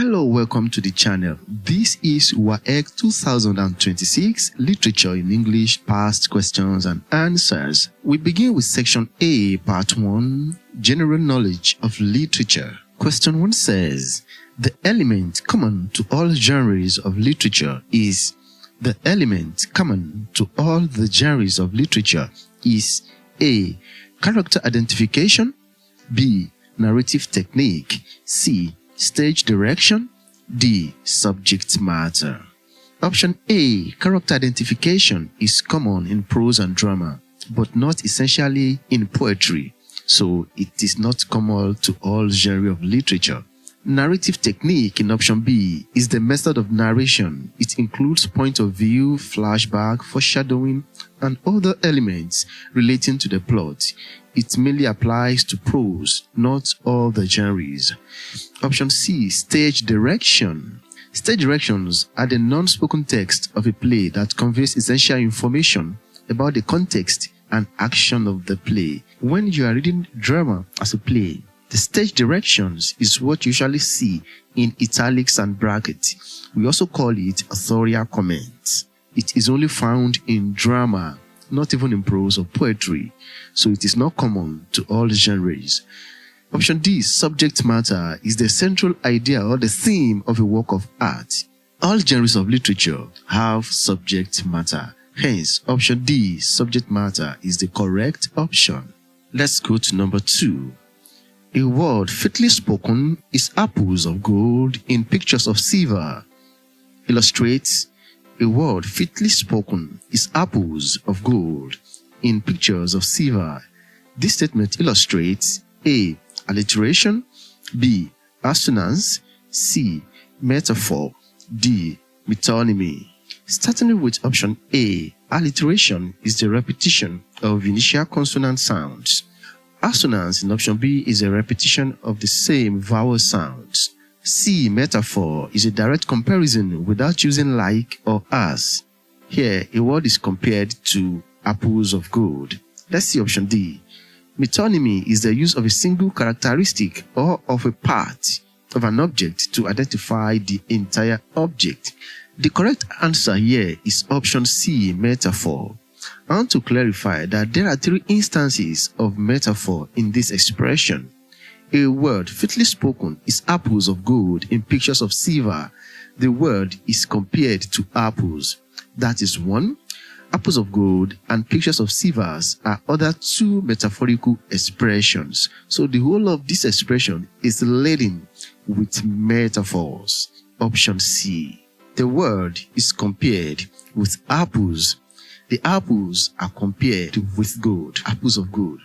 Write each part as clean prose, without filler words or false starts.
Hello, welcome to the channel. This is WAEC 2026 Literature in English Past Questions and Answers. We begin with Section A, Part 1, General Knowledge of Literature. Question 1 says, the element common to all genres of literature is the element common to all the genres of literature is A. Character identification, B. Narrative technique, C. Stage direction, D. Subject matter. Option A. Character identification is common in prose and drama, but not essentially in poetry, so it is not common to all genres of literature. Narrative technique in option B is the method of narration. It includes point of view, flashback, foreshadowing, and other elements relating to the plot. It mainly applies to prose, not all the genres. Option C, stage direction. Stage directions are the non-spoken text of a play that conveys essential information about the context and action of the play. When you are reading drama as a play, the stage directions is what you usually see in italics and brackets. We also call it authorial comments. It is only found in drama, not even in prose or poetry, so it is not common to all genres. Option D, subject matter, is the central idea or the theme of a work of art. All genres of literature have subject matter. Hence, option D, subject matter, is the correct option. Let's go to number 2. A word fitly spoken is apples of gold in pictures of silver. Illustrates, a word fitly spoken is apples of gold in pictures of silver. This statement illustrates A. Alliteration, B. Assonance, C. Metaphor, D. Metonymy. Starting with option A, alliteration is the repetition of initial consonant sounds. Assonance in option B is a repetition of the same vowel sounds. C. Metaphor is a direct comparison without using like or as. Here, a word is compared to apples of gold. Let's see option D. Metonymy is the use of a single characteristic or of a part of an object to identify the entire object. The correct answer here is option C, metaphor. I want to clarify that there are 3 instances of metaphor in this expression. A word fitly spoken is apples of gold in pictures of silver. The word is compared to apples. That is 1. Apples of gold and pictures of silvers are other 2 metaphorical expressions. So the whole of this expression is laden with metaphors. Option C. The word is compared with apples. The apples are compared with gold, apples of gold,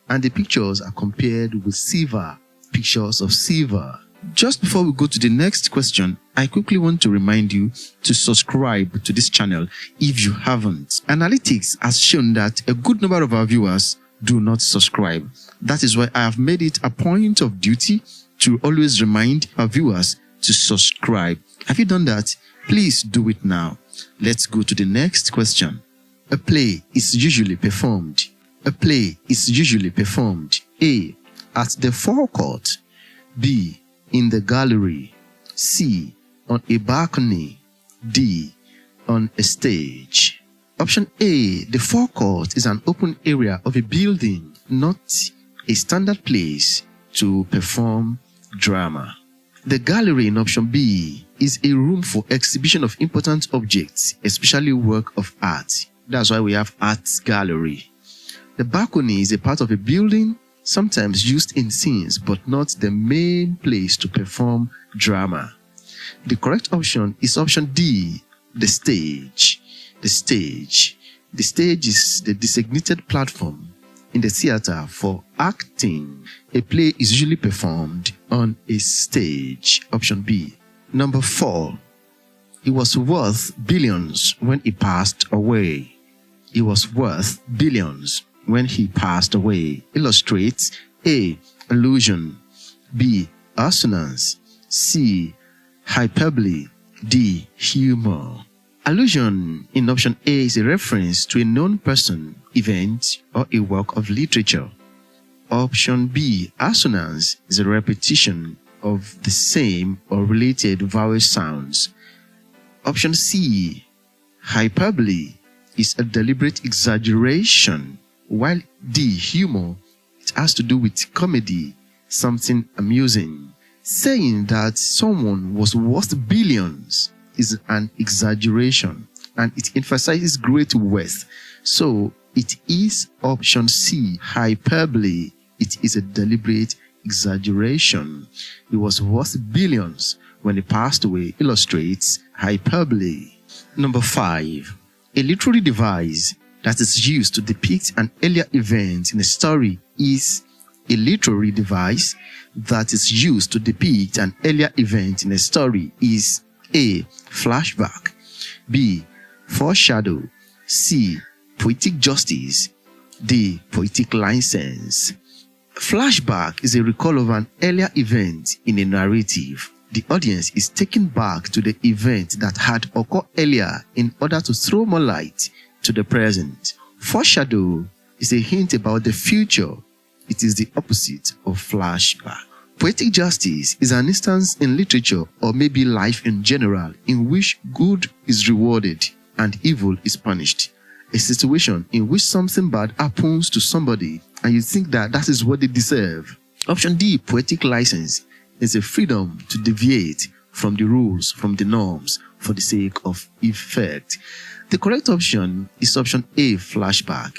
and the pictures are compared with silver, pictures of silver. Just before we go to the next question, I quickly want to remind you to subscribe to this channel if you haven't. Analytics has shown that a good number of our viewers do not subscribe. That is why I have made it a point of duty to always remind our viewers to subscribe. Have you done that? Please do it now. Let's go to the next question. A play is usually performed. A play is usually performed. A. At the forecourt. B. In the gallery. C. On a balcony. D. On a stage. Option A. The forecourt is an open area of a building, not a standard place to perform drama. The gallery in option B is a room for exhibition of important objects, especially work of art. That's why we have art gallery. The balcony is a part of a building, sometimes used in scenes, but not the main place to perform drama. The correct option is option D, the stage. The stage. The stage is the designated platform in the theater for acting. A play is usually performed on a stage. Option B. Number 4. He was worth billions when he passed away. He was worth billions when he passed away. Illustrates A. Allusion, B. Assonance, C. Hyperbole, D. Humor. Allusion in option A is a reference to a known person, event, or a work of literature. Option B. Assonance is a repetition of the same or related vowel sounds. Option C, hyperbole is a deliberate exaggeration, while D, humor, it has to do with comedy, something amusing. Saying that someone was worth billions is an exaggeration and it emphasizes great wealth. So it is option C, hyperbole. It is a deliberate exaggeration. He was worth billions when he passed away illustrates hyperbole. Number 5. A literary device that is used to depict an earlier event in a story is a literary device that is used to depict an earlier event in a story is A, flashback, B, foreshadow, C, poetic justice, D, poetic license. Flashback is a recall of an earlier event in a narrative. The audience is taken back to the event that had occurred earlier in order to throw more light to the present. Foreshadow is a hint about the future. It is the opposite of flashback. Poetic justice is an instance in literature or maybe life in general in which good is rewarded and evil is punished. A situation in which something bad happens to somebody and you think that that is what they deserve. Option D, poetic license, is a freedom to deviate from the rules, from the norms, for the sake of effect. The correct option is option A, flashback.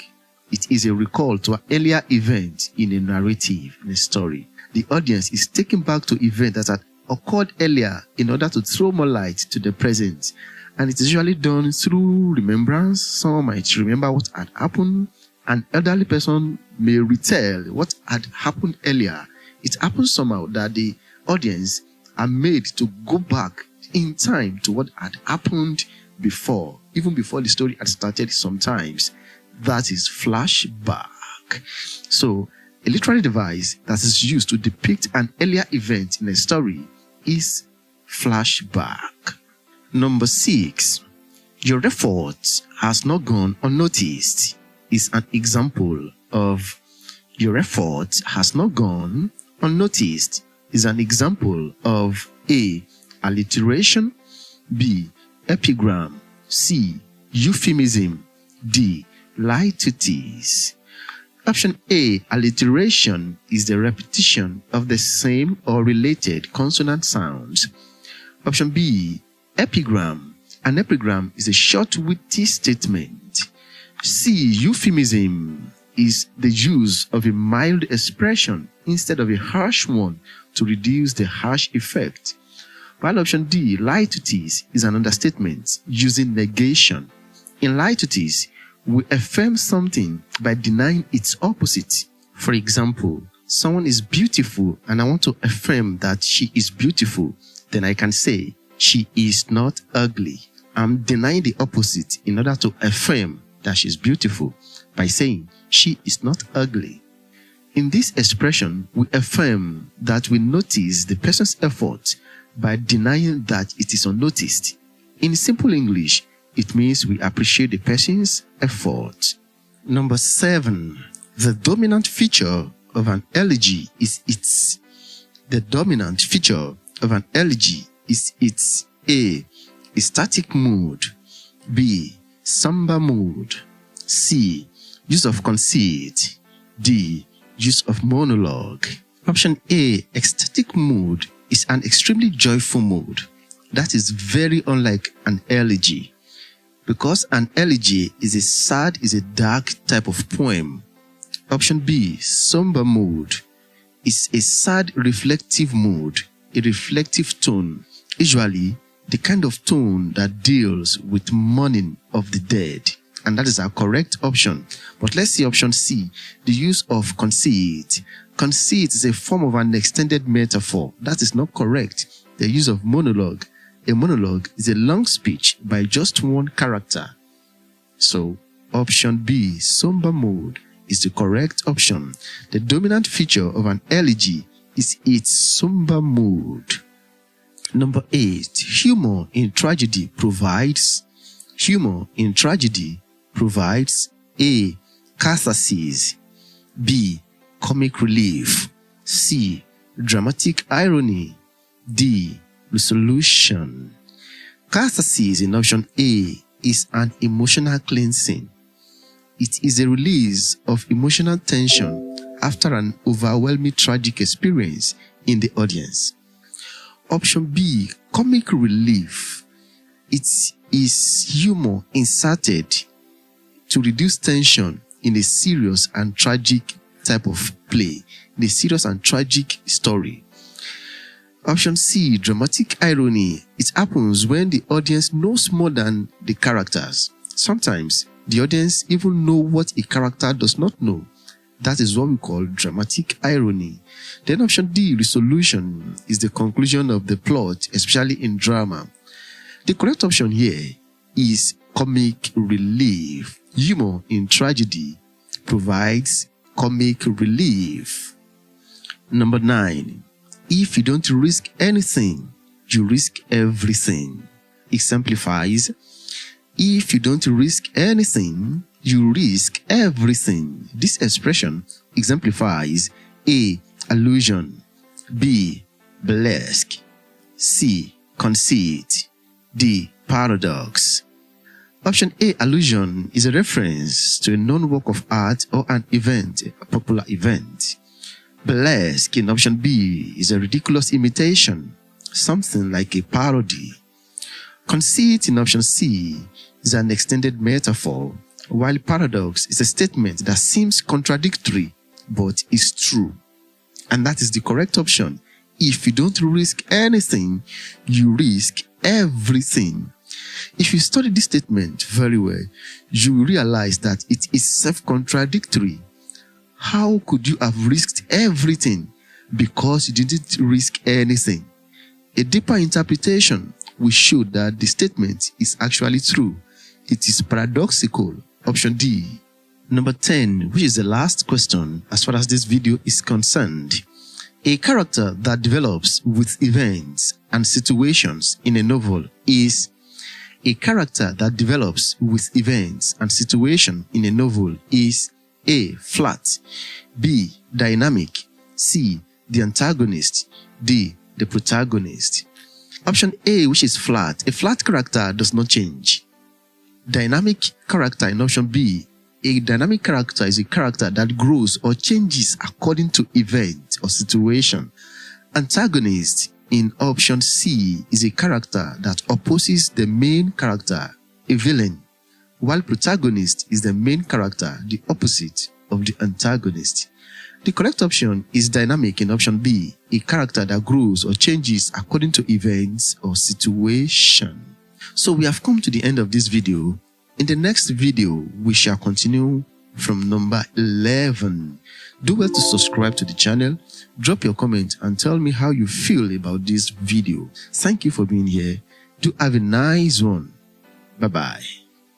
It is a recall to an earlier event in a narrative, in a story. The audience is taken back to events that had occurred earlier in order to throw more light to the present. And it is usually done through remembrance. Someone might remember what had happened. An elderly person may retell what had happened earlier. It happens somehow that the audience are made to go back in time to what had happened before, even before the story had started sometimes. That is flashback. So, a literary device that is used to depict an earlier event in a story is flashback. Number 6. Your effort has not gone unnoticed is an example of your effort has not gone unnoticed is an example of A, alliteration, B, epigram, C, euphemism, D, Litotes. Option A, alliteration, is the repetition of the same or related consonant sounds. Option B, epigram. An epigram is a short witty statement. C, euphemism, is the use of a mild expression instead of a harsh one to reduce the harsh effect. While option D, Litotes, is an understatement using negation. In Litotes, we affirm something by denying its opposite. For example, someone is beautiful and I want to affirm that she is beautiful. Then I can say, she is not ugly. I'm denying the opposite in order to affirm that she is beautiful by saying, she is not ugly. In this expression, we affirm that we notice the person's effort by denying that it is unnoticed. In simple English, it means we appreciate the person's effort. Number 7. The dominant feature of an elegy is its. The dominant feature of an elegy is its A, static mood, B, somber mood, C, use of conceit, D, use of monologue. Option A, ecstatic mood, is an extremely joyful mood. That is very unlike an elegy. Because an elegy is a dark type of poem. Option B, somber mood, is a sad reflective mood, a reflective tone, usually the kind of tone that deals with mourning of the dead. And that is our correct option. But let's see option C, the use of conceit. Conceit is a form of an extended metaphor. That is not correct. The use of monologue. A monologue is a long speech by just one character. So, option B, somber mood, is the correct option. The dominant feature of an elegy is its somber mood. Number 8, humor in tragedy provides A, catharsis, B, comic relief, C, dramatic irony, D. Resolution. Catharsis in option A is an emotional cleansing. It is a release of emotional tension after an overwhelming tragic experience in the audience. Option B. Comic relief. It is humor inserted to reduce tension in a serious and tragic type of play, in a serious and tragic story. Option C. Dramatic irony. It happens when the audience knows more than the characters. Sometimes the audience even know what a character does not know. That is what we call dramatic irony. Then option D. Resolution is the conclusion of the plot, especially in drama. The correct option here is comic relief. Humor in tragedy provides comic relief. Number 9. If you don't risk anything, you risk everything. Exemplifies. If you don't risk anything, you risk everything. This expression exemplifies A. Allusion, B. burlesque, C. conceit, D. paradox. Option A. Allusion is a reference to a known work of art or an event, a popular event. Burlesque in option B is a ridiculous imitation, something like a parody. Conceit in option C is an extended metaphor, while paradox is a statement that seems contradictory but is true. And that is the correct option. If you don't risk anything, you risk everything. If you study this statement very well, you will realize that it is self-contradictory. How could you have risked everything because you didn't risk anything? A deeper interpretation will show that the statement is actually true. It is paradoxical. Option D. Number 10, which is the last question as far as this video is concerned. A character that develops with events and situations in a novel is A flat, B. dynamic, C. the antagonist, D. the protagonist. Option A, which is flat. A flat character does not change. Dynamic character in option B. A dynamic character is a character that grows or changes according to event or situation. Antagonist in option C is a character that opposes the main character, a villain, while protagonist is the main character, the opposite of the antagonist. The correct option is dynamic in option B, a character that grows or changes according to events or situation. So we have come to the end of this video. In the next video, we shall continue from number 11. Do well to subscribe to the channel, drop your comment and tell me how you feel about this video. Thank you for being here. Do have a nice one. Bye-bye.